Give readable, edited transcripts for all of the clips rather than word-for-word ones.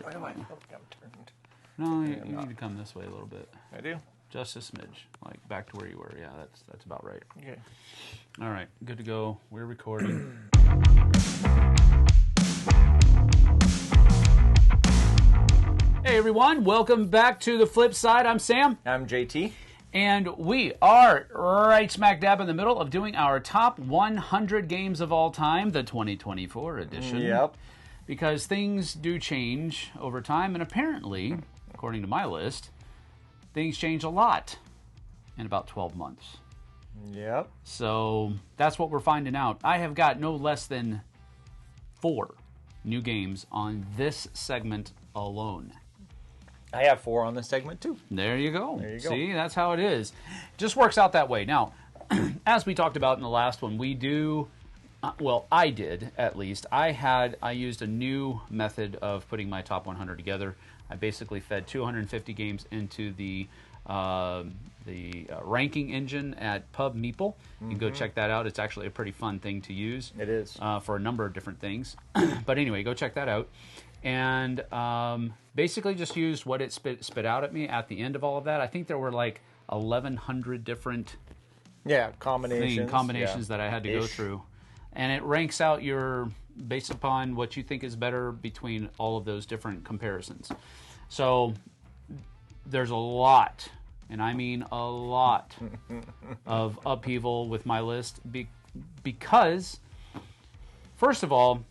Why do I? Oh, I'm turned. No, you need to come this way a little bit. I do. Just a smidge, like back to where you were. Yeah, that's about right. Okay. All right, good to go. We're recording. Hey everyone, welcome back to the Flipside. I'm Sam. I'm JT. And we are right smack dab in the middle of doing our top 100 games of all time, the 2024 edition. Yep. Because things do change over time, and apparently, according to my list, things change a lot in about 12 months. Yep. So that's what we're finding out. I have got no less than 4 new games on this segment alone. I have 4 on this segment too. There you go. There you go. See, that's how it is. Just works out that way. Now, as we talked about in the last one, we do, well, I did at least. I used a new method of putting my top 100 together. I basically fed 250 games into the ranking engine at Pub Meeple. You can go check that out. It's actually a pretty fun thing to use. It is. For a number of different things. But anyway, go check that out. And basically just used what it spit out at me at the end of all of that. I think there were like 1,100 different combinations that I had to go through. And it ranks out based upon what you think is better between all of those different comparisons. So there's a lot, and I mean a lot, of upheaval with my list because, first of all,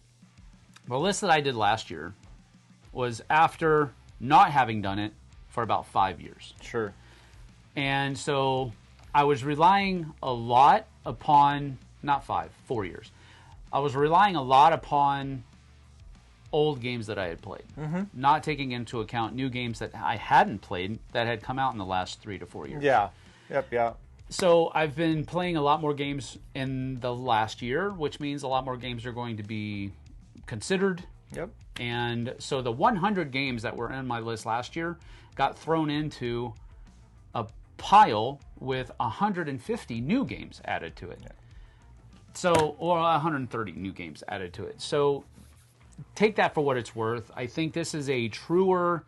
the list that I did last year was after not having done it for about 5 years. Sure. And so I was relying a lot upon, 4 years. I was relying a lot upon old games that I had played, not taking into account new games that I hadn't played that had come out in the last 3 to 4 years. Yeah. Yep. Yeah. So I've been playing a lot more games in the last year, which means a lot more games are going to be considered. Yep. And so the 100 games that were in my list last year got thrown into a pile with 150 new games added to it. Yeah. So, or 130 new games added to it. So take that for what it's worth. I think this is a truer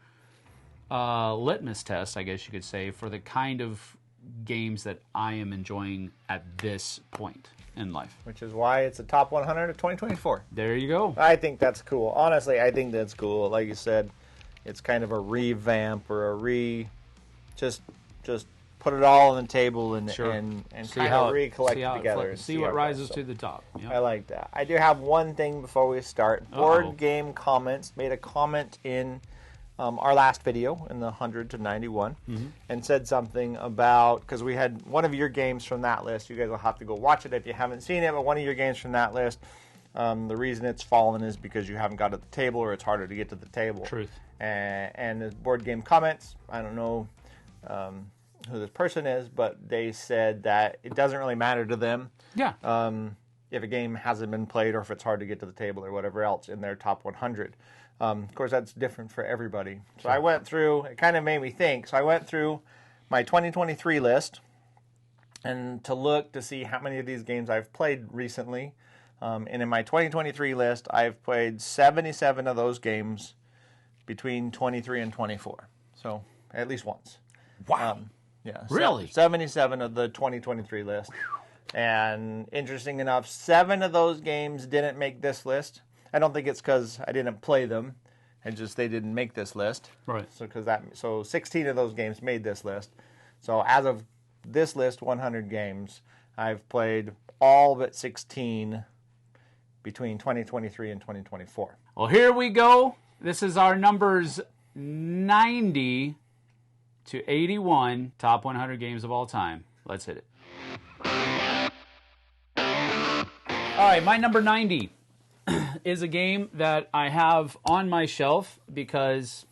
litmus test, I guess you could say, for the kind of games that I am enjoying at this point in life. Which is why it's a top 100 of 2024. There you go. I think that's cool. Honestly, I think that's cool. Like you said, it's kind of a revamp or just put it all on the table and kind of recollect it together. See what rises to the top. Yep. I like that. I do have one thing before we start. Board Game Comments made a comment in our last video, in the 100 to 91, and said something about, because we had one of your games from that list. You guys will have to go watch it if you haven't seen it, but one of your games from that list, the reason it's fallen is because you haven't got to the table, or it's harder to get to the table. Truth. And the Board Game Comments, I don't know who this person is, but they said that it doesn't really matter to them. Yeah. If a game hasn't been played or if it's hard to get to the table or whatever else in their top 100. Of course, that's different for everybody. So I went through, it kind of made me think. So I went through my 2023 list and to look to see how many of these games I've played recently. And in my 2023 list, I've played 77 of those games between 23 and 24. So at least once. Wow. Yeah. Really? 77 of the 2023 list. And interesting enough, 7 of those games didn't make this list. I don't think it's because I didn't play them, and just they didn't make this list. Right. So 16 of those games made this list. So as of this list, 100 games, I've played all but 16 between 2023 and 2024. Well, here we go. This is our numbers 90 to 81 top 100 games of all time. Let's hit it. All right, my number 90 is a game that I have on my shelf because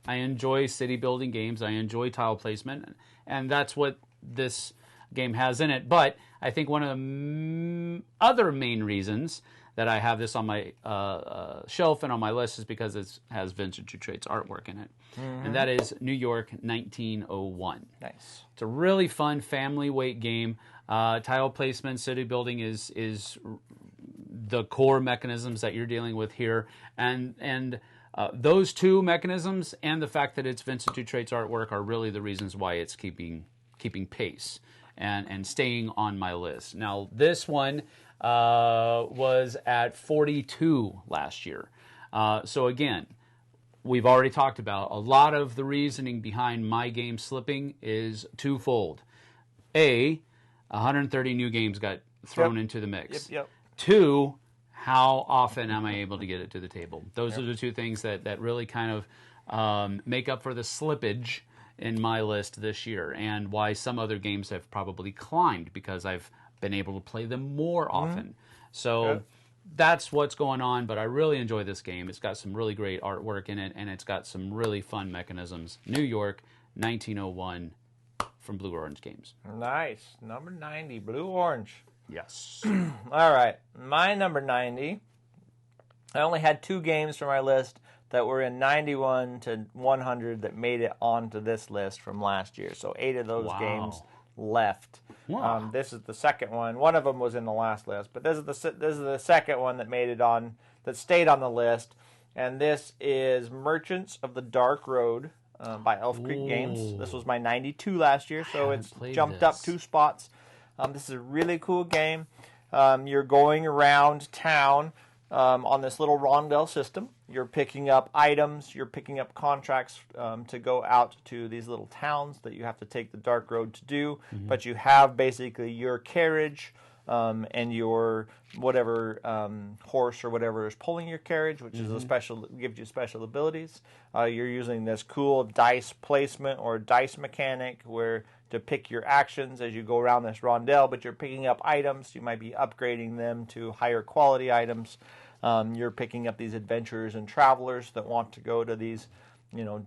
I enjoy city building games. I enjoy tile placement, and that's what this game has in it. But I think one of the other main reasons that I have this on my shelf and on my list is because it has Vintage Traits artwork in it. And that is New York 1901. Nice. It's a really fun family weight game. Tile placement, city building is the core mechanisms that you're dealing with here. And those two mechanisms and the fact that it's Vincent Dutrait's artwork are really the reasons why it's keeping pace and staying on my list. Now, this one was at 42 last year. So again, we've already talked about a lot of the reasoning behind my game slipping is twofold. 130 new games got thrown into the mix. Yep. 2, how often am I able to get it to the table? Those are the two things that really kind of make up for the slippage in my list this year, and why some other games have probably climbed because I've been able to play them more often. So that's what's going on, but I really enjoy this game. It's got some really great artwork in it, and it's got some really fun mechanisms. New York, 1901, from Blue Orange Games. Nice. Number 90, Blue Orange. Yes. All right. My number 90, I only had 2 games from my list that were in 91 to 100 that made it onto this list from last year. So 8 of those games left. Wow. This is the second one. One of them was in the last list, but this is the second one that made it on, that stayed on the list. And this is Merchants of the Dark Road by Elf Creek Games. This was my 92 last year, so it's jumped up 2 spots. This is a really cool game. You're going around town on this little rondel system. You're picking up items, you're picking up contracts to go out to these little towns that you have to take the dark road to do, but you have basically your carriage and your whatever horse or whatever is pulling your carriage, which is gives you special abilities. You're using this cool dice placement or dice mechanic where to pick your actions as you go around this rondel, but you're picking up items. You might be upgrading them to higher quality items. You're picking up these adventurers and travelers that want to go to these,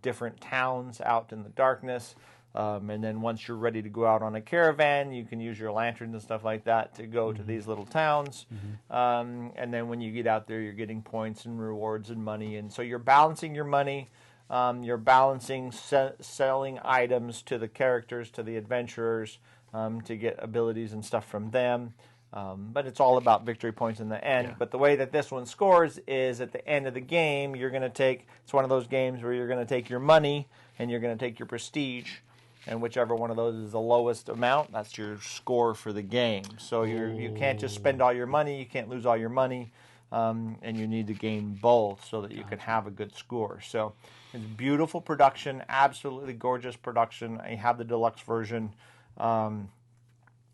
different towns out in the darkness. And then once you're ready to go out on a caravan, you can use your lanterns and stuff like that to go to these little towns. And then when you get out there, you're getting points and rewards and money. And so you're balancing your money. You're balancing selling items to the characters, to the adventurers, to get abilities and stuff from them. But it's all about victory points in the end. Yeah. But the way that this one scores is at the end of the game, you're going to take, it's one of those games where you're going to take your money and you're going to take your prestige. And whichever one of those is the lowest amount, that's your score for the game. So you can't just spend all your money, you can't lose all your money, and you need to gain both so that you can have a good score. So it's beautiful production, absolutely gorgeous production. I have the deluxe version, and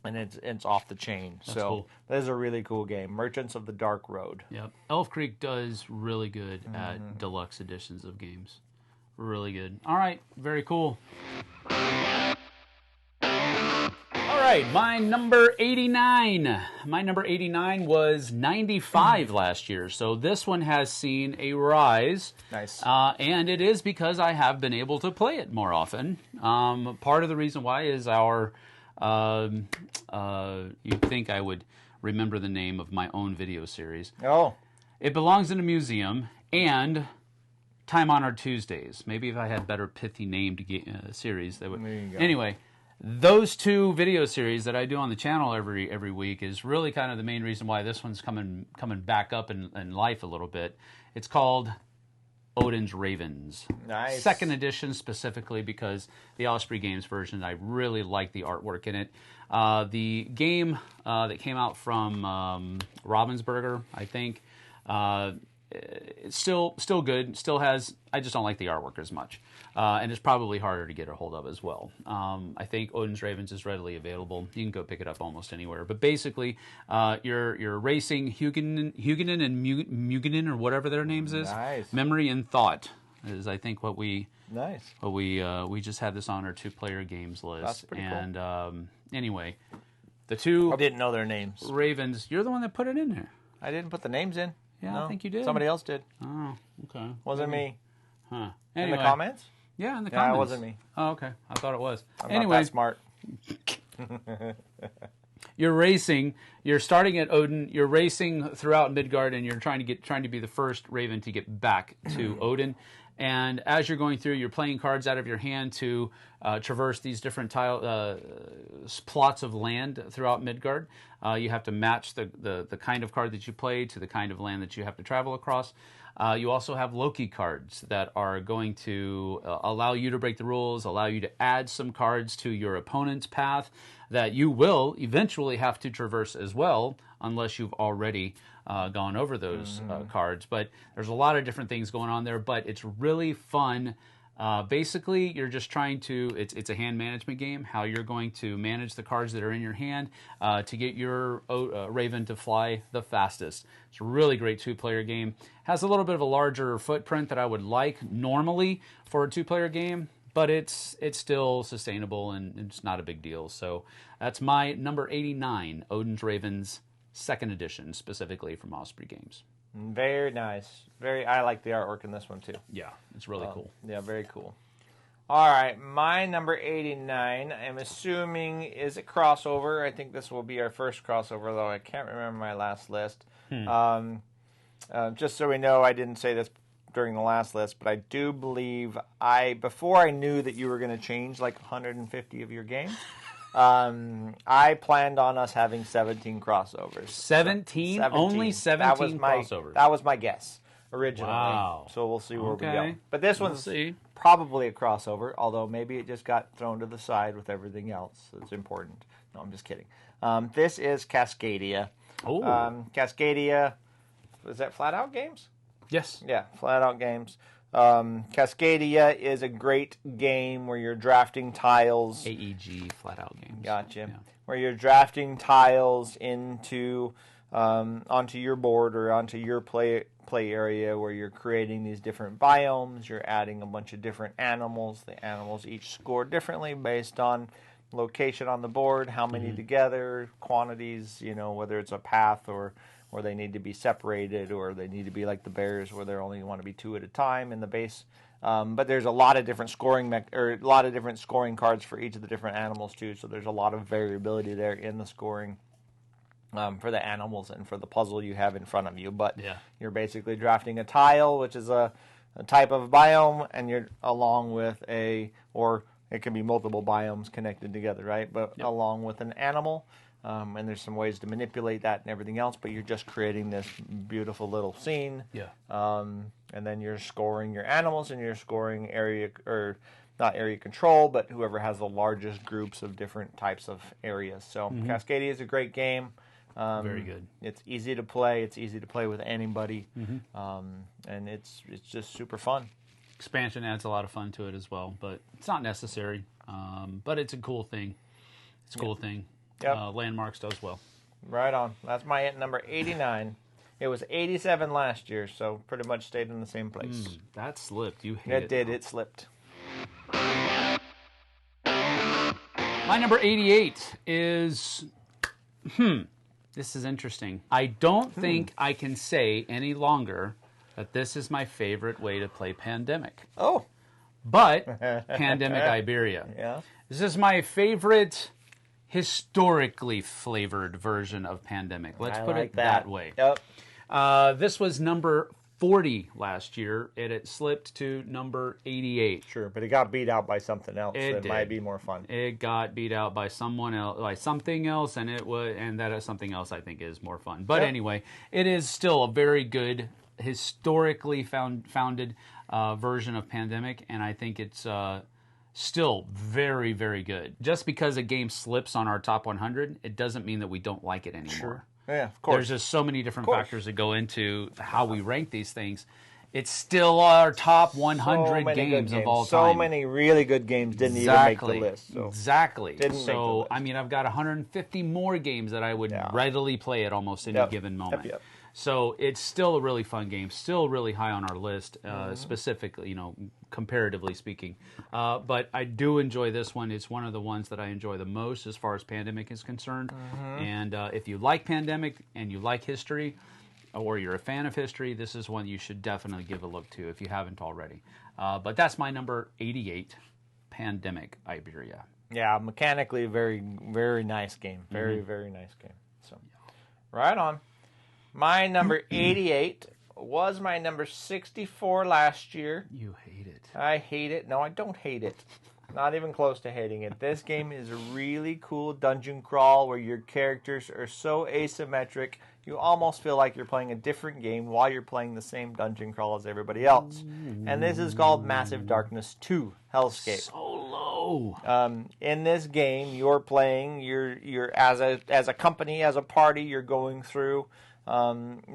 it's off the chain. That's cool. This is a really cool game. Merchants of the Dark Road. Yep. Elf Creek does really good at deluxe editions of games. Really good. All right, very cool. All right, my number 89. My number 89 was 95 last year, so this one has seen a rise. Nice. And it is because I have been able to play it more often. Part of the reason why is our... you'd think I would remember the name of my own video series. Oh. It belongs in a museum, and... Time Honored Tuesdays. Maybe if I had better pithy named series, that would. Anyway, those 2 video series that I do on the channel every week is really kind of the main reason why this one's coming back up in life a little bit. It's called Odin's Ravens. Nice. 2nd edition specifically because the Osprey Games version, I really like the artwork in it. The game that came out from Ravensburger, I think. It's still good. Still has. I just don't like the artwork as much, and it's probably harder to get a hold of as well. I think Odin's Ravens is readily available. You can go pick it up almost anywhere. But basically, you're racing Huguenin and Mugenin or whatever their names is. Nice. Memory and Thought is I think what we nice. What we just had this on our 2-player games list. That's pretty cool. Anyway, the 2 I didn't know their names. Ravens. You're the one that put it in there. I didn't put the names in. Yeah, no, I think you did. Somebody else did. Oh, okay. Wasn't me. Huh. In Anyway. the comments? Yeah, in the comments. Yeah, it wasn't me. Oh, okay. I thought it was. I'm anyway, not that smart. You're racing. You're starting at Odin. You're racing throughout Midgard, and you're trying to be the first Raven to get back to Odin. And as you're going through, you're playing cards out of your hand to traverse these different plots of land throughout Midgard. You have to match the kind of card that you play to the kind of land that you have to travel across. You also have Loki cards that are going to allow you to break the rules, allow you to add some cards to your opponent's path that you will eventually have to traverse as well, unless you've already gone over those cards. But there's a lot of different things going on there, but it's really fun. Basically, you're just trying to, it's a hand management game, how you're going to manage the cards that are in your hand to get your Raven to fly the fastest. It's a really great two-player game. Has a little bit of a larger footprint that I would like normally for a two-player game, but it's still sustainable and it's not a big deal. So that's my number 89, Odin's Ravens 2nd edition, specifically from Osprey Games. Very nice. I like the artwork in this one too. Yeah, it's really cool. Yeah, very cool. All right, my number 89, I'm assuming is a crossover. I think this will be our first crossover, though I can't remember my last list. Just so we know, I didn't say this during the last list, but I do believe before I knew that you were going to change like 150 of your games, I planned on us having 17 crossovers. 17? Only 17 crossovers? That was my guess originally. Wow. So we'll see where we go. But this one's see. Probably a crossover, although maybe it just got thrown to the side with everything else that's important. No, I'm just kidding. This is Cascadia. Oh. Cascadia, is that Flat Out Games? Yes. Yeah, Flat Out Games. Cascadia is a great game where you're drafting tiles. AEG, Flat Out Games. Gotcha. Yeah. Where you're drafting tiles into onto your board or onto your play area, where you're creating these different biomes. You're adding a bunch of different animals. The animals each score differently based on location on the board, how many together, quantities, whether it's a path or they need to be separated, or they need to be like the bears where they only want to be 2 at a time in the base. But there's a lot of different scoring cards for each of the different animals too. So there's a lot of variability there in the scoring for the animals and for the puzzle you have in front of you. But you're basically drafting a tile, which is a type of biome, and you're along with or it can be multiple biomes connected together, right? But along with an animal. And there's some ways to manipulate that and everything else, but you're just creating this beautiful little scene. Yeah. And then you're scoring your animals, and you're scoring not area control, but whoever has the largest groups of different types of areas. So Cascadia is a great game. Very good. It's easy to play. It's easy to play with anybody. And it's just super fun. Expansion adds a lot of fun to it as well, but it's not necessary. But it's a cool thing. It's a cool thing. Yep. Landmarks does well. Right on. That's my number 89. It was 87 last year, so pretty much stayed in the same place. That slipped. You hate it. It did. It slipped. My number 88 is... This is interesting. I don't think I can say any longer that this is my favorite way to play Pandemic. Oh. But Pandemic Iberia. Yeah. This is my favorite... historically flavored version of Pandemic. Let's put it that way. Yep. This was number 40 last year, and it slipped to number 88. Sure, but it got beat out by something else. It might be more fun. It got beat out by someone else, by something else, and that something else I think is more fun. But anyway, it is still a very good historically founded version of Pandemic, and I think it's still very, very good. Just because a game slips on our top 100, it doesn't mean that we don't like it anymore. Sure. Yeah, of course. There's just so many different factors that go into how we rank these things. It's still our top 100 games of all time. So many really good games didn't even make the list. So. Exactly. Didn't make the list. I mean, I've got 150 more games that I would readily play at almost any given moment. Yep. So it's still a really fun game, still really high on our list, specifically, comparatively speaking. But I do enjoy this one. It's one of the ones that I enjoy the most as far as Pandemic is concerned. And if you like Pandemic and you like history, or you're a fan of history, this is one you should definitely give a look to if you haven't already. But that's my number 88, Pandemic Iberia. Yeah, mechanically very, very nice game. Very, very nice game. So, right on. My number 88 was my number 64 last year. You hate it. I hate it. No, I don't hate it. Not even close to hating it. This game is a really cool dungeon crawl where your characters are so asymmetric. you almost feel like you're playing a different game while you're playing the same dungeon crawl as everybody else. And this is called Massive Darkness 2 Hellscape. So low. In this game, you're playing, you're as a company, as a party, you're going through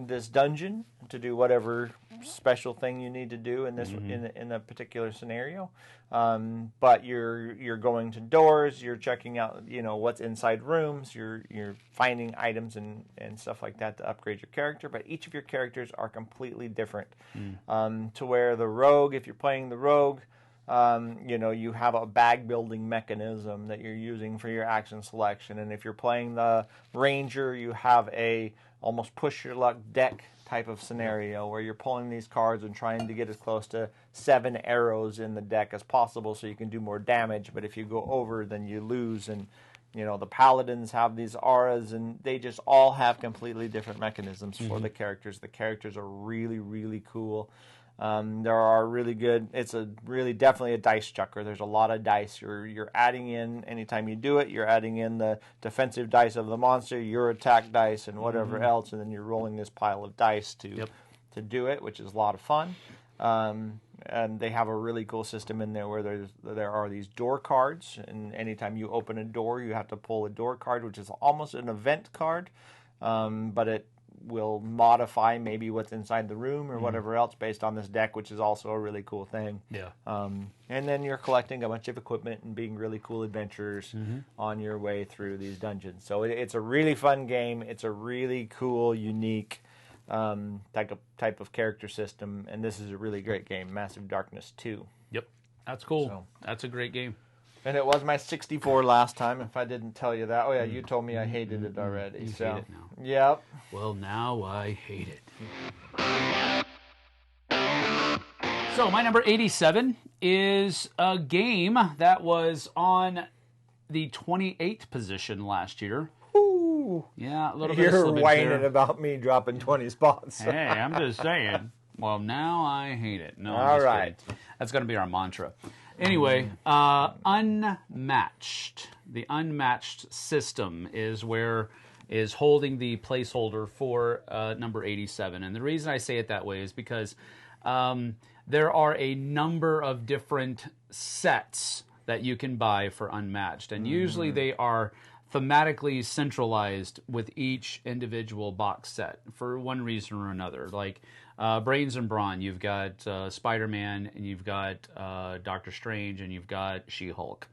this dungeon to do whatever special thing you need to do in this in a particular scenario. But you're going to doors, you're checking out what's inside rooms, you're finding items and stuff like that to upgrade your character. But each of your characters are completely different. To where the rogue, if you're playing the rogue, you have a bag building mechanism that you're using for your action selection, and if you're playing the ranger, you have a almost push your luck deck type of scenario where you're pulling these cards and trying to get as close to 7 arrows in the deck as possible so you can do more damage. But if you go over, then you lose. And the paladins have these auras, and they just all have completely different mechanisms for the characters. The characters are really, really cool. There are really good. It's definitely a dice chucker. There's a lot of dice. You're adding in, anytime you do it, you're adding in the defensive dice of the monster, your attack dice, and whatever else, and then you're rolling this pile of dice to do it, which is a lot of fun. And they have a really cool system in there where there are these door cards, and anytime you open a door, you have to pull a door card, which is almost an event card, but it will modify maybe what's inside the room or whatever else based on this deck, which is also a really cool thing. Yeah. And then you're collecting a bunch of equipment and being really cool adventurers on your way through these dungeons. So it's a really fun game. It's a really cool, unique type of character system, and this is a really great game, Massive Darkness 2. Yep. That's cool. So, that's a great game. And it was my 64 last time, if I didn't tell you that. Oh, yeah, you told me I hated it already. You hate it now. Yep. Well, now I hate it. So, my number 87 is a game that was on the 28th position last year. Ooh. Yeah, a little bit of You're slippage whining there. about me dropping 20 spots. Hey, I'm just saying. Well, now I hate it. No, I'm All just right. kidding. That's going to be our mantra. Anyway, Unmatched. The Unmatched system is holding the placeholder for number 87. And the reason I say it that way is because there are a number of different sets that you can buy for Unmatched. And usually they are thematically centralized with each individual box set for one reason or another. Like Brains and Brawn, you've got Spider-Man, and you've got Doctor Strange, and you've got She-Hulk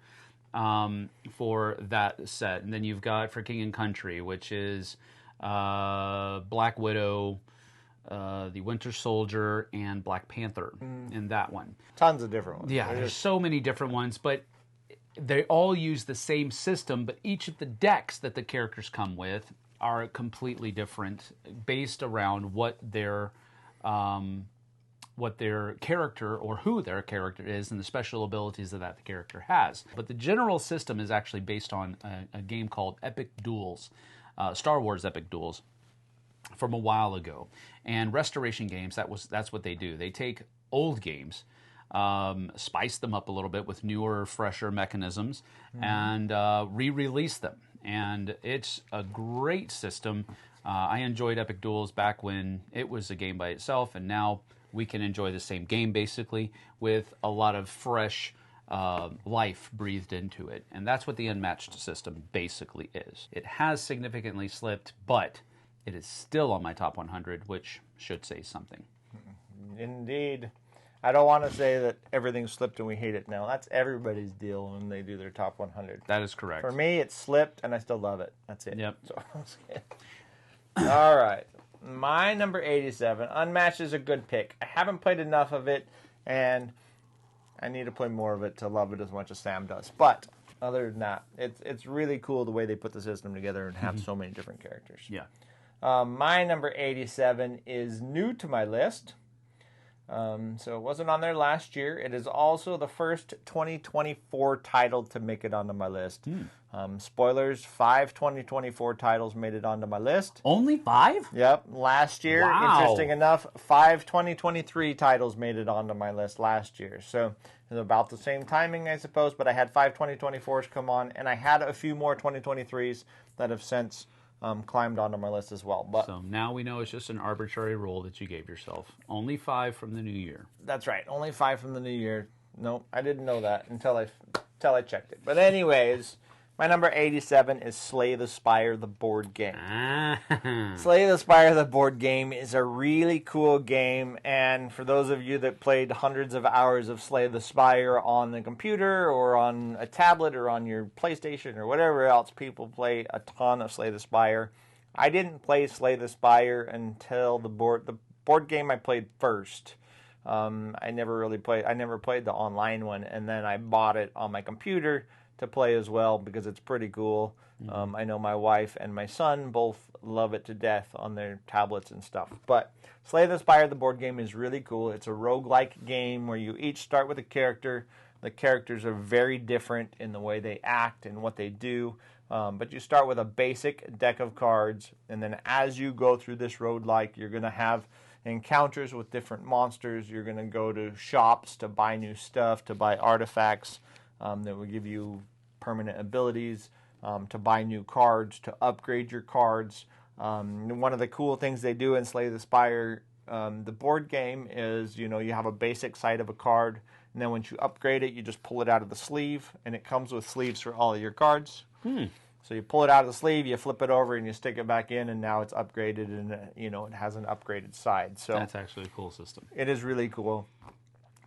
for that set. And then you've got for King and Country, which is Black Widow, the Winter Soldier, and Black Panther in that one. Tons of different ones. Yeah, there's so many different ones, but they all use the same system, but each of the decks that the characters come with are completely different based around what their character or who their character is and the special abilities that the character has. But the general system is actually based on a game called Epic Duels, Star Wars Epic Duels, from a while ago. And Restoration Games, that's what they do. They take old games, spice them up a little bit with newer, fresher mechanisms, and re-release them. And it's a great system. I enjoyed Epic Duels back when it was a game by itself, and now we can enjoy the same game, basically, with a lot of fresh life breathed into it. And that's what the Unmatched system basically is. It has significantly slipped, but it is still on my top 100, which should say something. Indeed. I don't want to say that everything slipped and we hate it now. That's everybody's deal when they do their top 100. That is correct. For me, it slipped, and I still love it. That's it. Yep. So, all right. My number 87, Unmatched, is a good pick. I haven't played enough of it, and I need to play more of it to love it as much as Sam does. But other than that, it's really cool the way they put the system together and have so many different characters. Yeah. My number 87 is new to my list. So it wasn't on there last year. It is also the first 2024 title to make it onto my list. Spoilers, 5 2024 titles made it onto my list. Only 5? Yep. Last year, Wow. interesting enough, 5 2023 titles made it onto my list last year. So it was about the same timing, I suppose, but I had 5 2024s come on, and I had a few more 2023s that have since climbed onto my list as well. But So now we know it's just an arbitrary rule that you gave yourself. Only 5 from the new year. that's right, only 5 from the new year. No, I didn't know that until I checked it. But anyways, my number 87 is Slay the Spire, the board game. Slay the Spire, the board game is a really cool game, and for those of you that played hundreds of hours of Slay the Spire on the computer or on a tablet or on your PlayStation or whatever else, people play a ton of Slay the Spire. I didn't play Slay the Spire until the board game I played first. I never played the online one, and then I bought it on my computer to play as well because it's pretty cool. I know my wife and my son both love it to death on their tablets and stuff. But Slay the Spire, the board game, is really cool. It's a roguelike game where you each start with a character. The characters are very different in the way they act and what they do. But you start with a basic deck of cards, and then as you go through this roguelike, you're going to have encounters with different monsters. You're going to go to shops to buy new stuff, to buy artifacts that will give you permanent abilities, to buy new cards, to upgrade your cards. One of the cool things they do in Slay the Spire, the board game, is you have a basic side of a card, and then once you upgrade it, you just pull it out of the sleeve, and it comes with sleeves for all of your cards. So you pull it out of the sleeve, you flip it over, and you stick it back in, and now it's upgraded, and it has an upgraded side. So That's actually a cool system. it is really cool.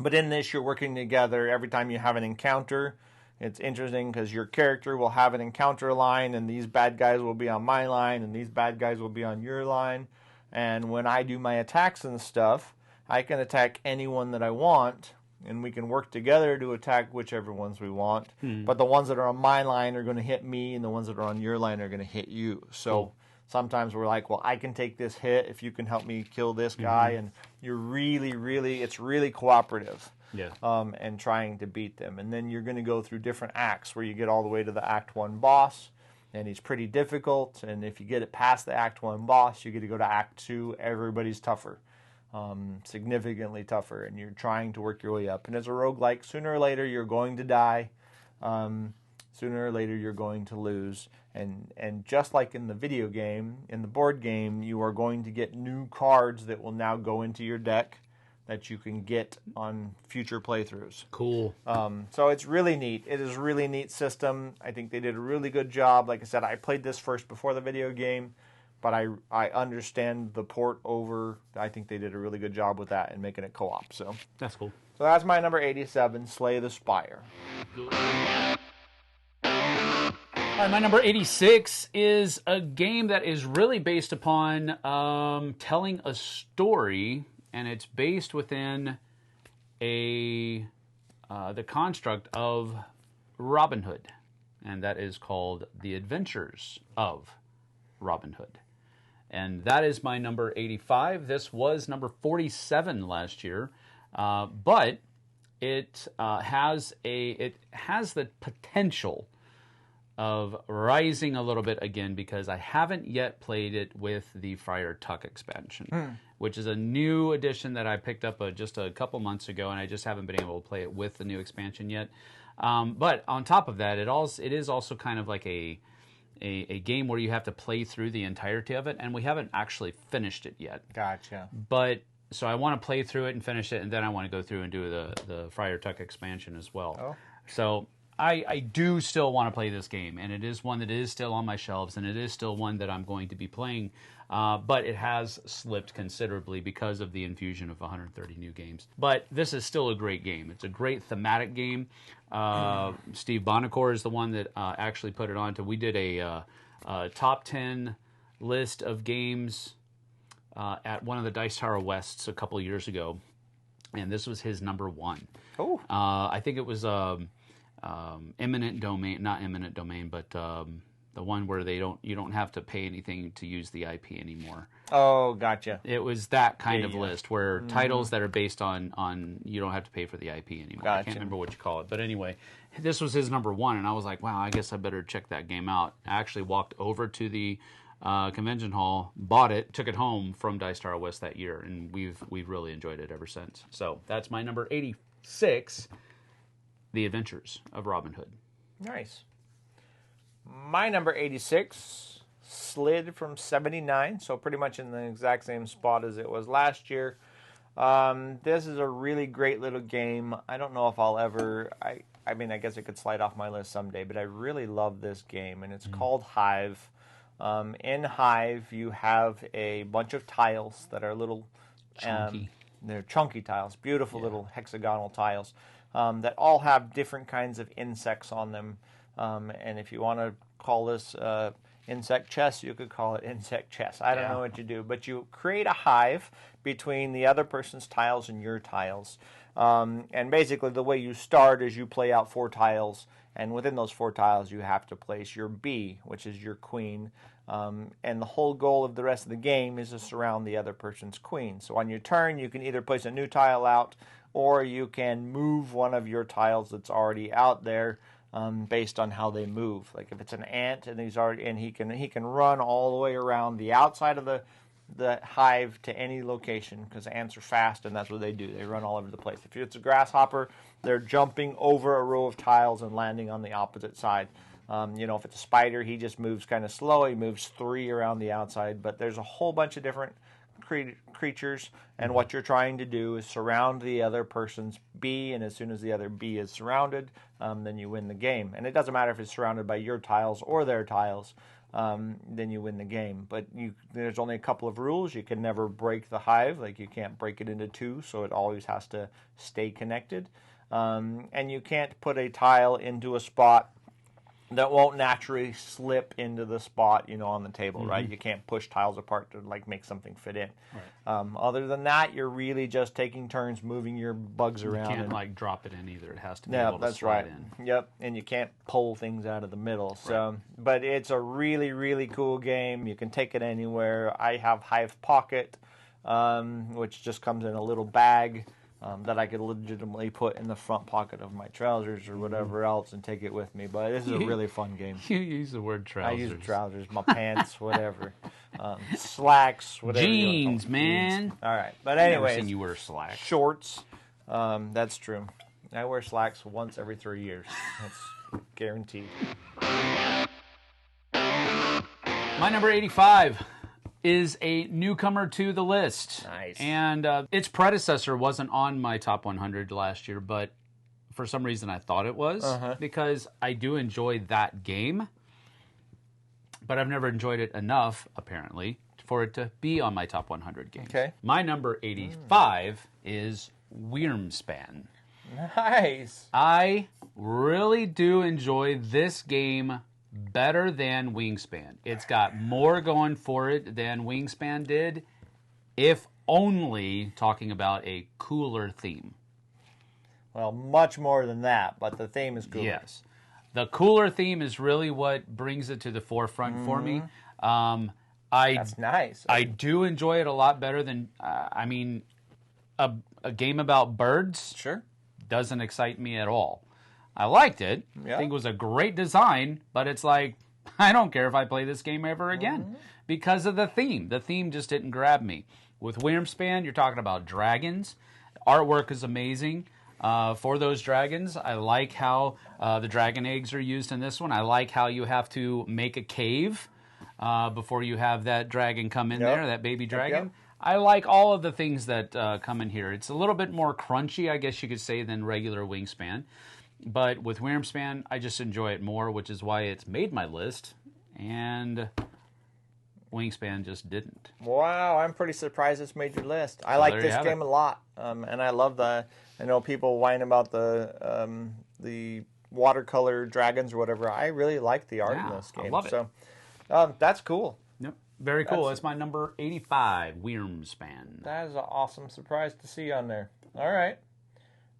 But in this, you're working together. Every time you have an encounter, it's interesting because your character will have an encounter line, and these bad guys will be on my line, and these bad guys will be on your line. And when I do my attacks and stuff, I can attack anyone that I want, and we can work together to attack whichever ones we want. But the ones that are on my line are going to hit me, and the ones that are on your line are going to hit you. So sometimes we're like, well, I can take this hit if you can help me kill this guy. And you're it's really cooperative. Yeah. And trying to beat them. And then you're going to go through different acts where you get all the way to the Act 1 boss, and he's pretty difficult. And if you get it past the Act 1 boss, you get to go to Act 2. Everybody's tougher. Significantly tougher, and you're trying to work your way up. And as a roguelike, sooner or later you're going to die. Sooner or later you're going to lose. And just like in the video game, in the board game, you are going to get new cards that will now go into your deck that you can get on future playthroughs. Cool. So it's really neat. It is a really neat system. I think they did a really good job. Like I said, I played this first before the video game, but I understand the port over. I think they did a really good job with that and making it co-op. So That's cool. So that's my number 87, Slay the Spire. All right, my number 86 is a game that is really based upon telling a story, and it's based within the construct of Robin Hood, and that is called The Adventures of Robin Hood. And that is my number 85. This was number 47 last year, but it has the potential of rising a little bit again because I haven't yet played it with the Friar Tuck expansion, which is a new edition that I picked up just a couple months ago, and I just haven't been able to play it with the new expansion yet. But on top of that, it is also kind of like a game where you have to play through the entirety of it, and we haven't actually finished it yet. Gotcha. But so I want to play through it and finish it, and then I want to go through and do the Friar Tuck expansion as well. Oh. So I do still want to play this game, and it is one that is still on my shelves, and it is still one that I'm going to be playing, but it has slipped considerably because of the infusion of 130 new games. But this is still a great game. It's a great thematic game. Steve Bonacore is the one that actually put it on. We did a top 10 list of games at one of the Dice Tower Wests a couple of years ago, and this was his number one. Oh. I think it was Eminent Domain, not Eminent Domain, but the one where you don't have to pay anything to use the IP anymore. Oh, gotcha. It was that kind of list where titles that are based on you don't have to pay for the IP anymore. Gotcha. I can't remember what you call it, but anyway, this was his number one, and I was like, wow, I guess I better check that game out. I actually walked over to the convention hall, bought it, took it home from Dice Tower West that year, and we've really enjoyed it ever since. So that's my number 86, The Adventures of Robin Hood. Nice. My number 86, slid from 79, so pretty much in the exact same spot as it was last year. This is a really great little game. I don't know if I'll ever... I mean, I guess it could slide off my list someday, but I really love this game, and it's called Hive. In Hive, you have a bunch of tiles that are little... Chunky. They're chunky tiles, beautiful little hexagonal tiles that all have different kinds of insects on them. And if you want to call this insect chess, you could call it insect chess. I don't know what you do, but you create a hive between the other person's tiles and your tiles. And basically the way you start is you play out 4 tiles, and within those 4 tiles you have to place your bee, which is your queen. And the whole goal of the rest of the game is to surround the other person's queen. So on your turn, you can either place a new tile out, or you can move one of your tiles that's already out there based on how they move. Like if it's an ant and he can run all the way around the outside of the hive to any location, because ants are fast and that's what they do. They run all over the place. If it's a grasshopper, they're jumping over a row of tiles and landing on the opposite side. If it's a spider, he just moves kind of slow. He moves 3 around the outside, but there's a whole bunch of different creatures, and what you're trying to do is surround the other person's bee, and as soon as the other bee is surrounded, then you win the game. And it doesn't matter if it's surrounded by your tiles or their tiles, then you win the game. But there's only a couple of rules. You can never break the hive, like you can't break it into 2, so it always has to stay connected. And you can't put a tile into a spot that won't naturally slip into the spot, on the table, right? You can't push tiles apart to make something fit in. Right. Other than that, you're really just taking turns moving your bugs around. You can't drop it in either. It has to be able to slide in. Yep, and you can't pull things out of the middle. So, but it's a really, really cool game. You can take it anywhere. I have Hive Pocket, which just comes in a little bag. That I could legitimately put in the front pocket of my trousers or whatever else and take it with me. But this is a really fun game. You use the word trousers. I use trousers, my pants, whatever. Slacks, whatever. Jeans, man. Jeans. All right. But anyway. I've never seen you wear slacks. Shorts. That's true. I wear slacks once every 3 years. That's guaranteed. My number 85 is a newcomer to the list. Nice. And its predecessor wasn't on my top 100 last year, but for some reason I thought it was, because I do enjoy that game, but I've never enjoyed it enough, apparently, for it to be on my top 100 games. Okay. My number 85 is Wyrmspan. Nice. I really do enjoy this game better than Wingspan. It's got more going for it than Wingspan did, if only talking about a cooler theme. Well, much more than that, but the theme is cooler. Yes. The cooler theme is really what brings it to the forefront for me. That's nice. I do enjoy it a lot better than, a game about birds doesn't excite me at all. I liked it. I think it was a great design, but it's like, I don't care if I play this game ever again because of the theme. The theme just didn't grab me. With Wyrmspan, you're talking about dragons. Artwork is amazing for those dragons. I like how the dragon eggs are used in this one. I like how you have to make a cave before you have that dragon come in there, that baby dragon. I like all of the things that come in here. It's a little bit more crunchy, I guess you could say, than regular Wingspan. But with Wyrmspan, I just enjoy it more, which is why it's made my list, and Wingspan just didn't. Wow, I'm pretty surprised it's made your list. I like this game a lot, and I love I know people whine about the watercolor dragons or whatever. I really like the art in this game. I love it. So that's cool. Yep, very cool. That's my number 85, Wyrmspan. That is an awesome surprise to see on there. All right.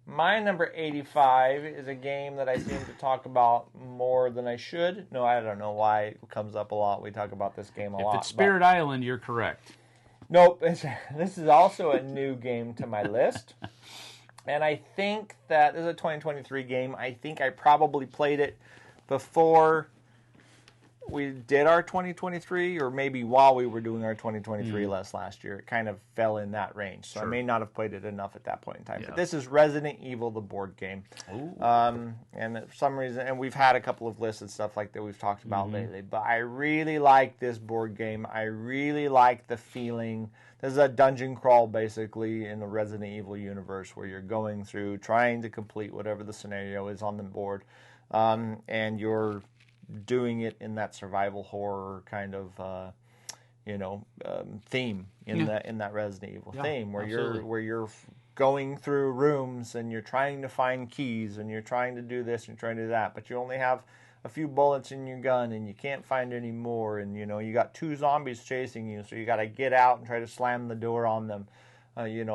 My number 85 is a game that I seem to talk about more than I should. No, I don't know why it comes up a lot. We talk about this game a lot. If it's Spirit Island, you're correct. Nope. This is also a new game to my list. And I think that this is a 2023 game. I think I probably played it before we did our 2023, or maybe while we were doing our 2023 list last year, it kind of fell in that range. So I may not have played it enough at that point in time. Yeah. But this is Resident Evil, the board game. And for some reason, and we've had a couple of lists and stuff like that we've talked about lately, but I really like this board game. I really like the feeling. This is a dungeon crawl, basically, in the Resident Evil universe, where you're going through, trying to complete whatever the scenario is on the board, and you're doing it in that survival horror kind of, theme in that Resident Evil theme, where you're going through rooms and you're trying to find keys and you're trying to do this and you're trying to do that, but you only have a few bullets in your gun and you can't find any more, and you got 2 zombies chasing you, so you got to get out and try to slam the door on them,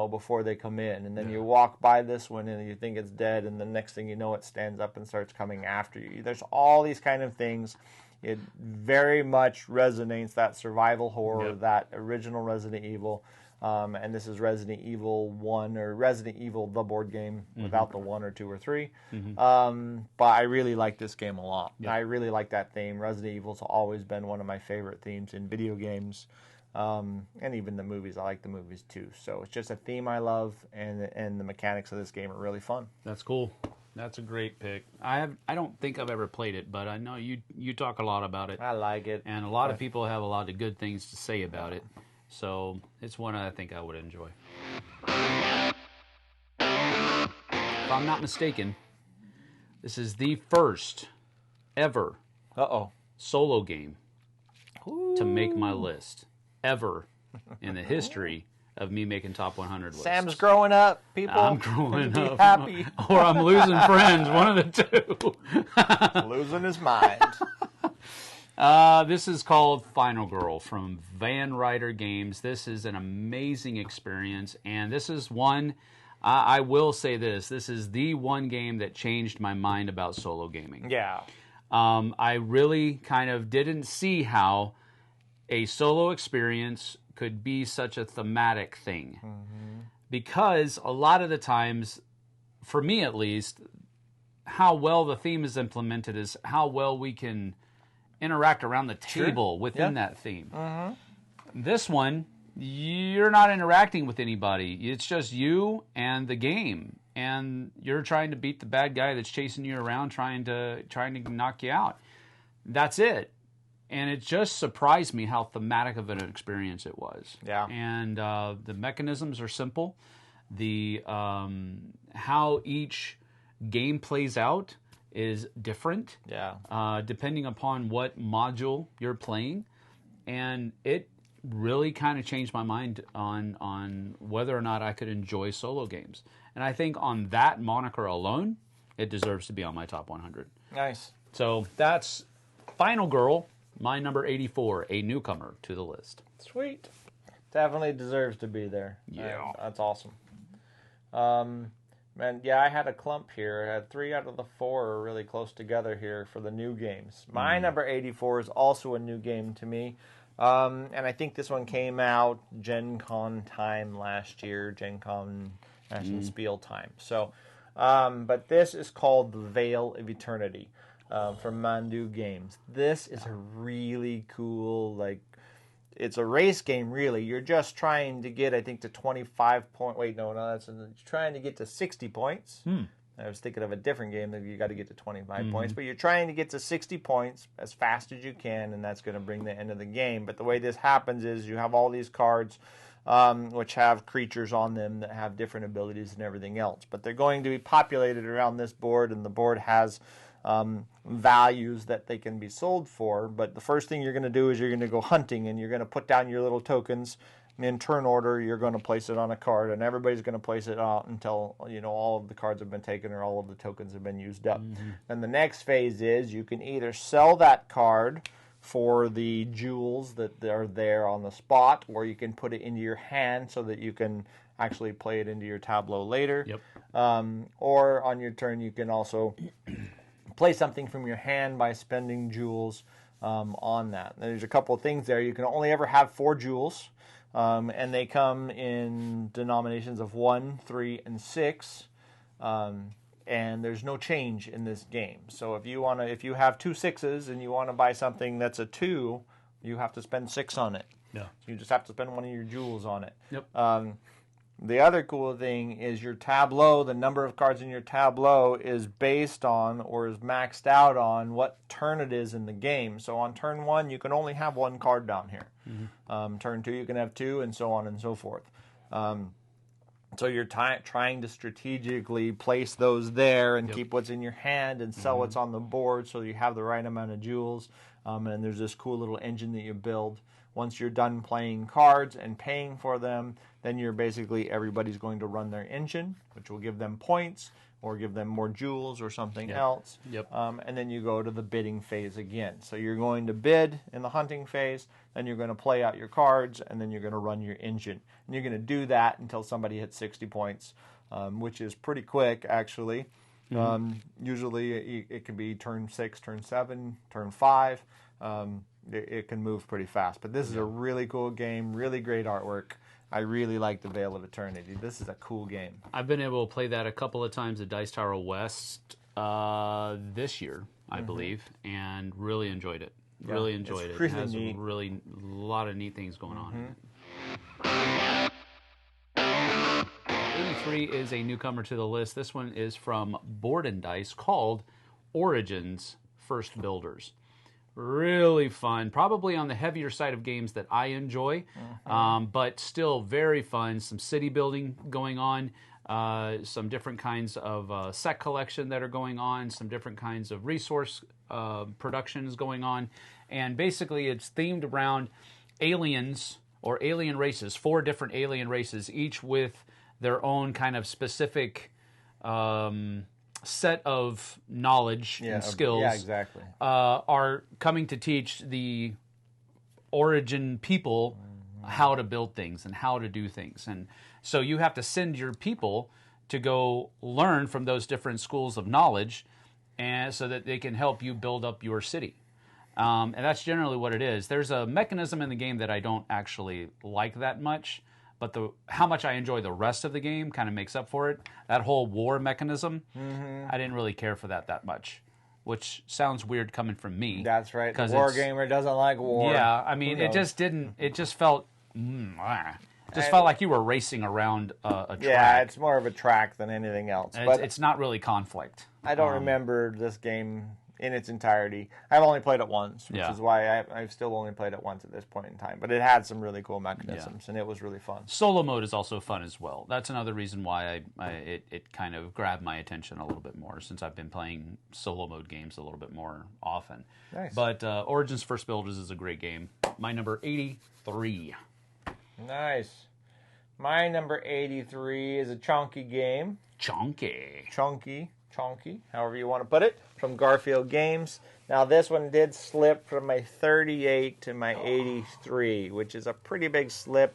before they come in, and then you walk by this one and you think it's dead, and the next thing you know, it stands up and starts coming after you. There's all these kind of things. It very much resonates that survival horror, that original Resident Evil. And this is Resident Evil 1, or Resident Evil, the board game, without the 1 or 2 or 3. But I really like this game a lot. I really like that theme. Resident Evil's always been one of my favorite themes in video games. And even the movies. I like the movies too. So it's just a theme I love, and the mechanics of this game are really fun. That's cool. That's a great pick. I don't think I've ever played it, but I know you talk a lot about it. I like it. And a lot of people have a lot of good things to say about it. So it's one I think I would enjoy. If I'm not mistaken, this is the first ever solo game to make my list ever in the history of me making top 100 lists. Sam's growing up, people. I'm growing up. Happy. Or I'm losing friends, one of the two. Losing his mind. This is called Final Girl from Van Ryder Games. This is an amazing experience, and this is one, I will say this is the one game that changed my mind about solo gaming. Yeah. I really kind of didn't see how a solo experience could be such a thematic thing. Because a lot of the times, for me at least, how well the theme is implemented is how well we can interact around the table within that theme. This one, you're not interacting with anybody. It's just you and the game, and you're trying to beat the bad guy that's chasing you around, trying to knock you out. That's it. And it just surprised me how thematic of an experience it was. Yeah. And the mechanisms are simple. The how each game plays out is different. Yeah. Depending upon what module you're playing, and it really kind of changed my mind on whether or not I could enjoy solo games. And I think on that moniker alone, it deserves to be on my top 100. Nice. So that's Final Girl, my number 84, a newcomer to the list. Sweet. Definitely deserves to be there. Yeah. That's awesome. Man, yeah, I had a clump here. I had 3 out of the 4 are really close together here for the new games. My number 84 is also a new game to me. And I think this one came out Gen Con time last year, Gen Con National Spiel time. So, but this is called The Veil of Eternity from Mandu Games. This is a really cool, it's a race game, really. You're just trying to get, I think, to 25 points. Wait, no, you're trying to get to 60 points. I was thinking of a different game that you got to get to 25 points, but you're trying to get to 60 points as fast as you can, and that's going to bring the end of the game. But the way this happens is you have all these cards which have creatures on them that have different abilities and everything else. But they're going to be populated around this board, and the board has values that they can be sold for. But the first thing you're going to do is you're going to go hunting, and you're going to put down your little tokens. In turn order, you're going to place it on a card, and everybody's going to place it out until all of the cards have been taken or all of the tokens have been used up. And the next phase is you can either sell that card for the jewels that are there on the spot, or you can put it into your hand so that you can actually play it into your tableau later. Or on your turn, you can also play something from your hand by spending jewels on that. And there's a couple of things there. You can only ever have 4 jewels. And they come in denominations of 1, 3, and 6. and there's no change in this game. So if you have 2 6s and you want to buy something that's a 2, you have to spend 6 on it. Yeah. So you just have to spend one of your jewels on it. Yep. The other cool thing is your tableau, the number of cards in your tableau is based on or is maxed out on what turn it is in the game. So on turn 1, you can only have 1 card down here. Turn 2, you can have 2, and so on and so forth. So you're trying to strategically place those there and keep what's in your hand and sell what's on the board so you have the right amount of jewels. And there's this cool little engine that you build. Once you're done playing cards and paying for them, then you're basically, everybody's going to run their engine, which will give them points or give them more jewels or something else. Yep. And then you go to the bidding phase again. So you're going to bid in the hunting phase, then you're going to play out your cards, and then you're going to run your engine. And you're going to do that until somebody hits 60 points, which is pretty quick, actually. Usually it can be turn 6, turn 7, turn 5. It can move pretty fast. But this is a really cool game, really great artwork. I really like the Veil of Eternity. This is a cool game. I've been able to play that a couple of times at Dice Tower West this year, I believe, and really enjoyed it. Yeah, really enjoyed it. Really it has neat. a lot of neat things going on in it. 83 is a newcomer to the list. This one is from Board and Dice called Origins First Builders. Really fun, probably on the heavier side of games that I enjoy, but still very fun. Some city building going on, some different kinds of set collection that are going on, some different kinds of resource productions going on, and basically it's themed around aliens or alien races, 4 different alien races, each with their own kind of specific set of knowledge and skills. Yeah, exactly. Are coming to teach the origin people how to build things and how to do things. And so you have to send your people to go learn from those different schools of knowledge, and so that they can help you build up your city. And that's generally what it is. There's a mechanism in the game that I don't actually like that much, but how much I enjoy the rest of the game kind of makes up for it. That whole war mechanism, I didn't really care for that much, which sounds weird coming from me. That's right. The war gamer doesn't like war. Yeah, I mean, it just didn't. It just felt. Felt like you were racing around a track. Yeah, it's more of a track than anything else. But it's not really conflict. I don't remember this game in its entirety. I've only played it once, which is why I've still only played it once at this point in time. But it had some really cool mechanisms, and it was really fun. Solo mode is also fun as well. That's another reason why it kind of grabbed my attention a little bit more, since I've been playing solo mode games a little bit more often. Nice. But Origins First Builders is a great game. My number 83. Nice. My number 83 is a chunky game. Chunky, however you want to put it, from Garfield Games. Now, this one did slip from my 38 to my 83, which is a pretty big slip.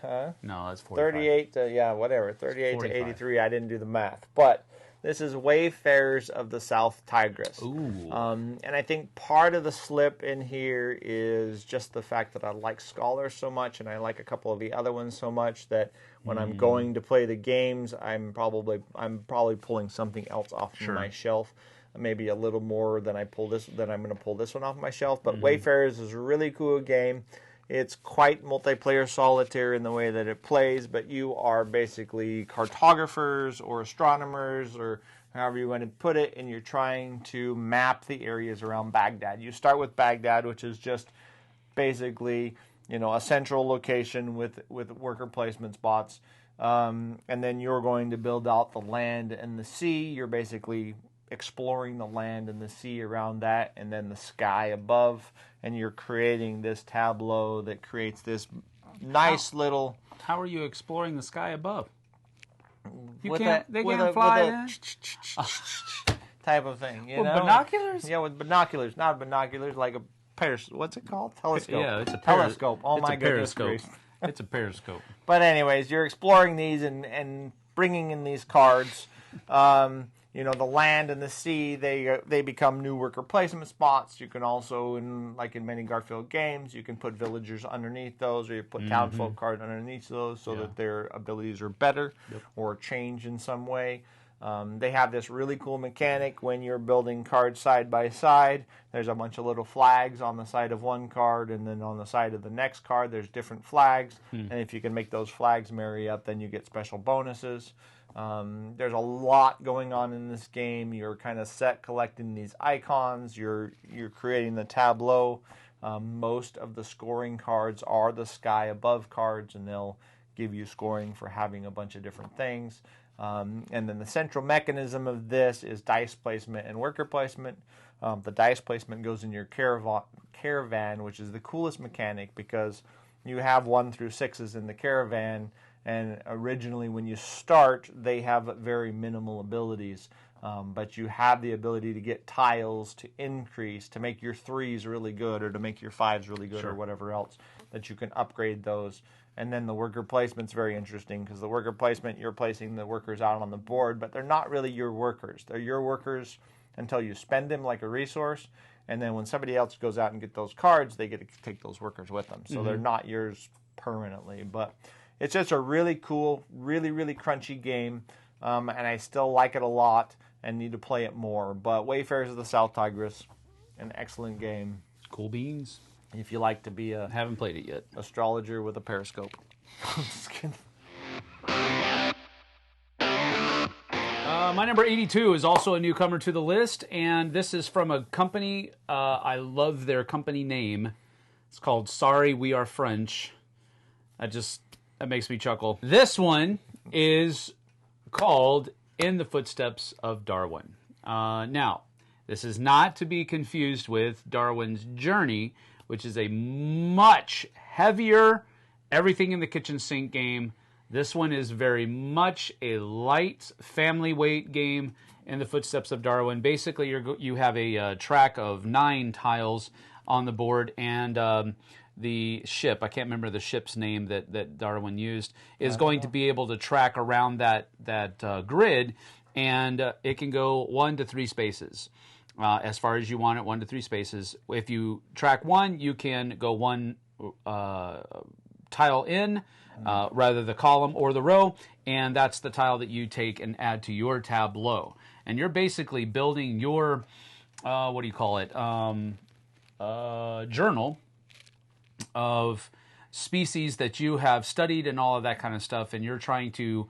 No, that's 45. 38 to, whatever, 38 45. to 83, I didn't do the math. But this is Wayfarers of the South Tigris. Ooh. And I think part of the slip in here is just the fact that I like Scholar so much, and I like a couple of the other ones so much, that when I'm going to play the games, I'm probably pulling something else off my shelf. Maybe a little more than I'm going to pull this one off my shelf. But Wayfarers is a really cool game. It's quite multiplayer solitaire in the way that it plays, but you are basically cartographers or astronomers or however you want to put it, and you're trying to map the areas around Baghdad. You start with Baghdad, which is just basically, a central location with worker placement spots, and then you're going to build out the land and the sea. You're basically exploring the land and the sea around that, and then the sky above, and you're creating this tableau that creates this nice little... How are you exploring the sky above? They with can't a fly in? type of thing, With binoculars? Yeah, with binoculars, not binoculars, like a what's it called? Telescope. Yeah, it's a telescope. Oh it's my a goodness periscope. gracious. It's a periscope. But anyways, you're exploring these and bringing in these cards. you know, the land and the sea, they become new worker placement spots. You can also, like in many Garfield games, you can put villagers underneath those, or you put townfolk cards underneath those so that their abilities are better or change in some way. They have this really cool mechanic when you're building cards side by side. There's a bunch of little flags on the side of one card, and then on the side of the next card, there's different flags. And if you can make those flags marry up, then you get special bonuses. There's a lot going on in this game. You're kind of set collecting these icons. You're creating the tableau. Most of the scoring cards are the sky above cards, and they'll give you scoring for having a bunch of different things. And then the central mechanism of this is dice placement and worker placement. The dice placement goes in your caravan, which is the coolest mechanic because you have 1 through 6s in the caravan. And originally, when you start, they have very minimal abilities. But you have the ability to get tiles to increase, to make your 3s really good, or to make your 5s really good, or whatever else, that you can upgrade those. And then the worker placement's very interesting, because the worker placement, you're placing the workers out on the board, but they're not really your workers. They're your workers until you spend them like a resource. And then when somebody else goes out and get those cards, they get to take those workers with them. So they're not yours permanently. But it's just a really cool, really, really crunchy game, and I still like it a lot and need to play it more. But Wayfarers of the South Tigris, an excellent game. Cool beans. If you like to be a Haven't played it yet. Astrologer with a periscope. I'm just kidding. My number 82 is also a newcomer to the list, and this is from a company. I love their company name. It's called Sorry We Are French. That makes me chuckle. This one is called In the Footsteps of Darwin. Now, this is not to be confused with Darwin's Journey, which is a much heavier, everything in the kitchen sink game. This one is very much a light, family weight game. In the Footsteps of Darwin. Basically, you have a track of 9 tiles on the board, and the ship, I can't remember the ship's name that Darwin used, is going to be able to track around that grid, and it can go 1 to 3 spaces. As far as you want it, 1 to 3 spaces. If you track 1, you can go 1 tile in, rather the column or the row, and that's the tile that you take and add to your tableau. And you're basically building your, journal of species that you have studied and all of that kind of stuff, and you're trying to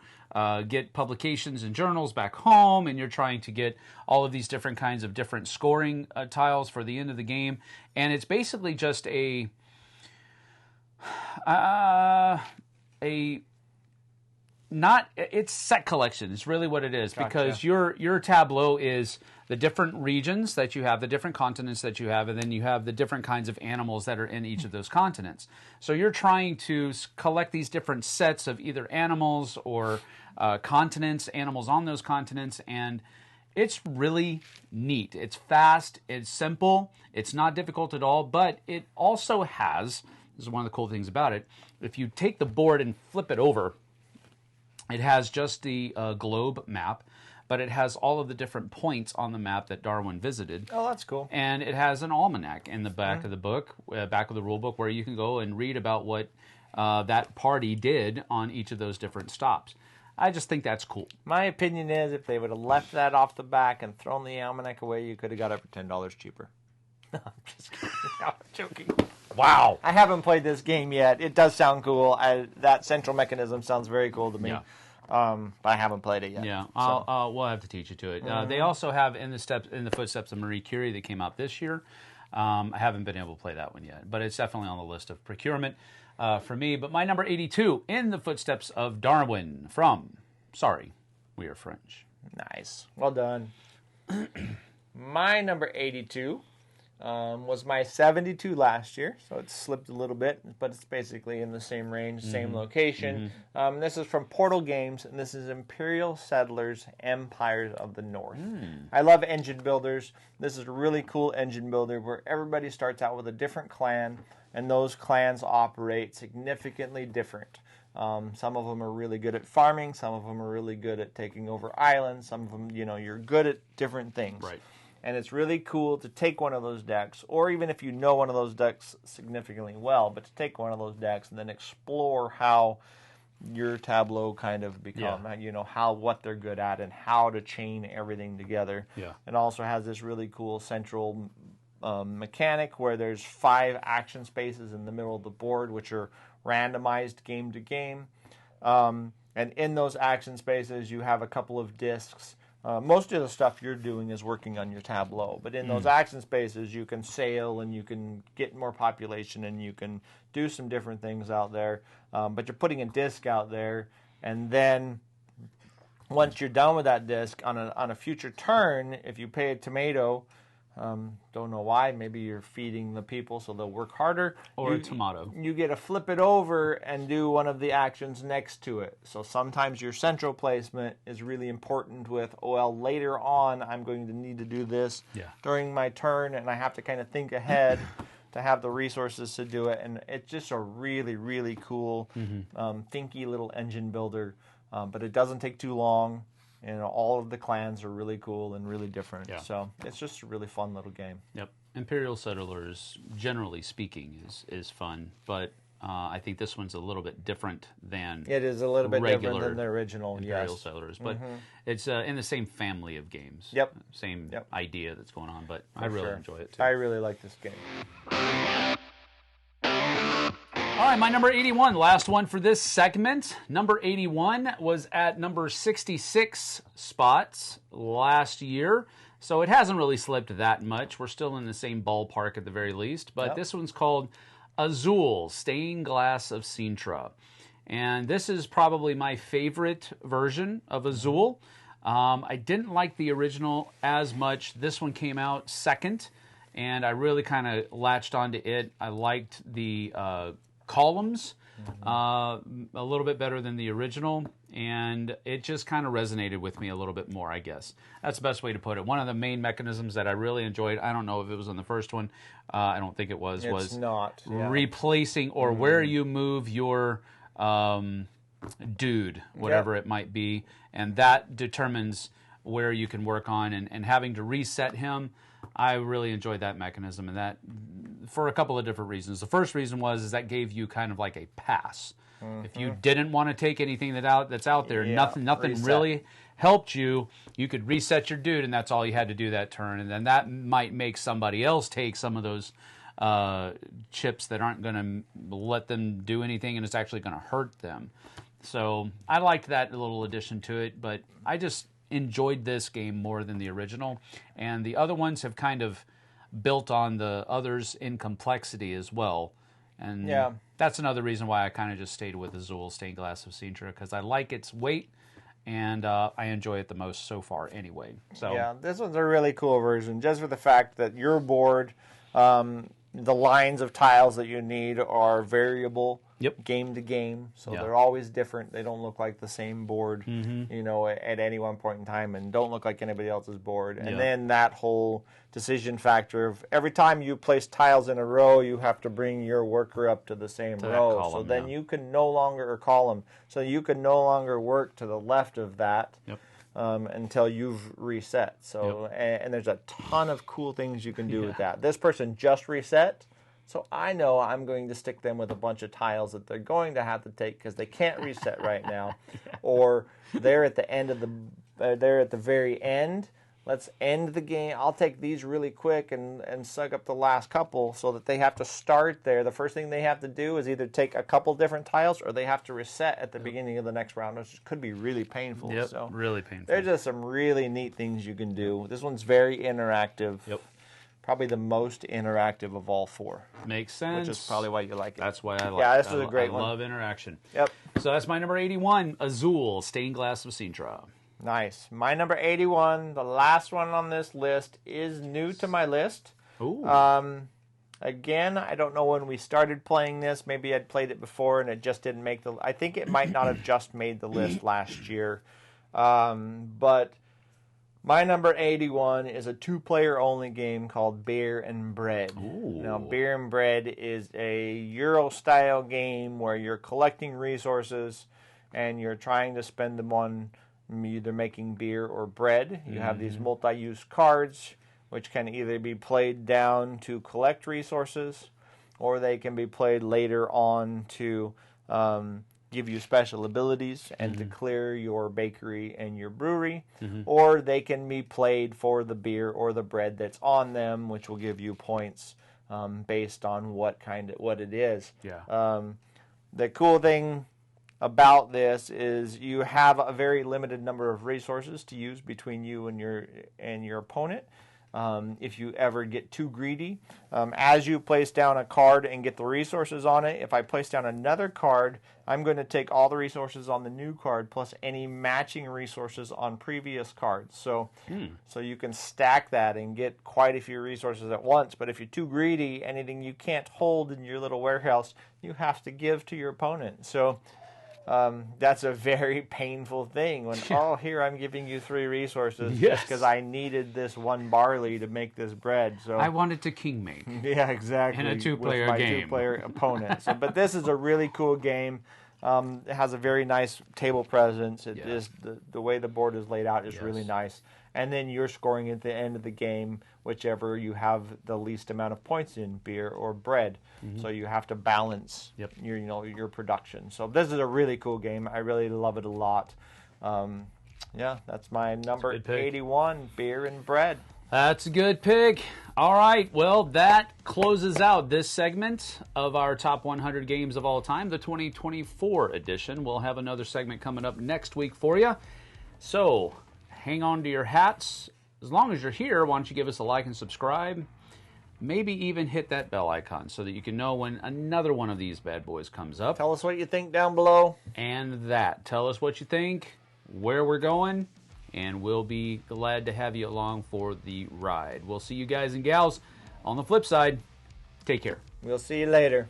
get publications and journals back home, and you're trying to get all of these different kinds of different scoring tiles for the end of the game. And it's basically just it's set collection is really what it is. Gotcha. Because your tableau is the different regions that you have, the different continents that you have, and then you have the different kinds of animals that are in each of those continents. So you're trying to collect these different sets of either animals or continents, animals on those continents, and it's really neat. It's fast, it's simple, it's not difficult at all, but it also has, this is one of the cool things about it, if you take the board and flip it over, it has just the globe map, but it has all of the different points on the map that Darwin visited. Oh, that's cool. And it has an almanac in the back of the book, back of the rule book, where you can go and read about what that party did on each of those different stops. I just think that's cool. My opinion is if they would have left that off the back and thrown the almanac away, you could have got it for $10 cheaper. No, I'm just kidding. I'm joking. Wow. I haven't played this game yet. It does sound cool. That central mechanism sounds very cool to me. Yeah. But I haven't played it yet. Yeah, we'll have to teach you to it. They also have In the Footsteps of Marie Curie that came out this year. I haven't been able to play that one yet, but it's definitely on the list of procurement for me. But my number 82, In the Footsteps of Darwin, from Sorry, We Are French. Nice. Well done. My number 82 was my 72 last year, so it slipped a little bit, but it's basically in the same range, same location. This is from Portal Games, and this is Imperial Settlers, Empires of the North. I love engine builders. This is a really cool engine builder where everybody starts out with a different clan, and those clans operate significantly different. Some of them are really good at farming. Some of them are really good at taking over islands. Some of them, you're good at different things. Right. And it's really cool to take one of those decks, or even if you know one of those decks significantly well, but to take one of those decks and then explore how your tableau kind of become, what they're good at and how to chain everything together. Yeah. It also has this really cool central mechanic where there's 5 action spaces in the middle of the board, which are randomized game to game. And in those action spaces, you have a couple of discs. Most of the stuff you're doing is working on your tableau, but in those action spaces, you can sail and you can get more population and you can do some different things out there. But you're putting a disc out there, and then once you're done with that disc, on a future turn, if you pay a tomato, don't know why, maybe you're feeding the people so they'll work harder. Or a tomato. You get to flip it over and do one of the actions next to it. So sometimes your central placement is really important with, later on I'm going to need to do this during my turn, and I have to kind of think ahead to have the resources to do it. And it's just a really, really cool, thinky little engine builder. But it doesn't take too long. All of the clans are really cool and really different. Yeah. So it's just a really fun little game. Yep. Imperial Settlers, generally speaking, is fun, but I think this one's a little bit different than it is a little bit different than the original Imperial Settlers, but it's in the same family of games. Yep. Same idea that's going on, but I really enjoy it too. I really like this game. All right, my number 81, last one for this segment. Number 81 was at number 66 spots last year, so it hasn't really slipped that much. We're still in the same ballpark at the very least, but this one's called Azul, Stained Glass of Sintra. And this is probably my favorite version of Azul. I didn't like the original as much. This one came out second, and I really kind of latched onto it. I liked the columns a little bit better than the original, and it just kind of resonated with me a little bit more, I guess. That's the best way to put it. One of the main mechanisms that I really enjoyed, I don't know if it was on the first one, I don't think it was, replacing or where you move your dude, whatever it might be, and that determines where you can work on, and having to reset him. I really enjoyed that mechanism, and that for a couple of different reasons. The first reason is that gave you kind of like a pass. If you didn't want to take anything that's out there, nothing really helped you, you could reset your dude, and that's all you had to do that turn. And then that might make somebody else take some of those chips that aren't going to let them do anything, and it's actually going to hurt them. So I liked that little addition to it, but I just enjoyed this game more than the original, and the other ones have kind of built on the others in complexity as well, and that's another reason why I kind of just stayed with Azul, Stained Glass of Sintra, because I like its weight, and I enjoy it the most so far anyway. So this one's a really cool version, just for the fact that your board, the lines of tiles that you need are variable game to game, so they're always different. They don't look like the same board, at any one point in time, and don't look like anybody else's board. And then that whole decision factor of every time you place tiles in a row, you have to bring your worker up to the same row. Column, so then you can no longer, or column, so you can no longer work to the left of that. Until you've reset. So, and there's a ton of cool things you can do with that. This person just reset, so I know I'm going to stick them with a bunch of tiles that they're going to have to take because they can't reset right now, or they're at the end of they're at the very end. Let's end the game. I'll take these really quick and suck up the last couple so that they have to start there. The first thing they have to do is either take a couple different tiles or they have to reset at the beginning of the next round, which could be really painful. So really painful. There's just some really neat things you can do. This one's very interactive. Probably the most interactive of all 4. Makes sense. Which is probably why you like it. That's why I like it. This is a great one. I love interaction. Yep. So that's my number 81, Azul, Stained Glass of Sintra. Nice. My number 81, the last one on this list, is new to my list. Ooh. Again, I don't know when we started playing this. Maybe I'd played it before and it just didn't make the... I think it might not have just made the list last year. But My number 81 is a 2-player only game called Beer and Bread. Ooh. Now, Beer and Bread is a Euro-style game where you're collecting resources and you're trying to spend them on either making beer or bread. You have these multi-use cards, which can either be played down to collect resources, or they can be played later on to give you special abilities and to clear your bakery and your brewery, or they can be played for the beer or the bread that's on them, which will give you points based on what it is. Yeah. The cool thing about this is you have a very limited number of resources to use between you and your opponent. If you ever get too greedy, as you place down a card and get the resources on it, if I place down another card, I'm going to take all the resources on the new card plus any matching resources on previous cards. So you can stack that and get quite a few resources at once. But if you're too greedy, anything you can't hold in your little warehouse, you have to give to your opponent. So that's a very painful thing when, here I'm giving you 3 resources just because I needed this 1 barley to make this bread. So I wanted to king make. Yeah, exactly. In a 2-player with my game. 2-player opponent. But this is a really cool game. It has a very nice table presence. It is the way the board is laid out is really nice. And then you're scoring at the end of the game, whichever you have the least amount of points in, beer or bread. So you have to balance your production. So this is a really cool game. I really love it a lot. That's my number 81, Beer and Bread. That's a good pick. All right, well, that closes out this segment of our top 100 games of all time, the 2024 edition. We'll have another segment coming up next week for you. So hang on to your hats. As long as you're here, why don't you give us a like and subscribe? Maybe even hit that bell icon so that you can know when another one of these bad boys comes up. Tell us what you think down below. And tell us what you think, where we're going, and we'll be glad to have you along for the ride. We'll see you guys and gals on the flip side. Take care. We'll see you later.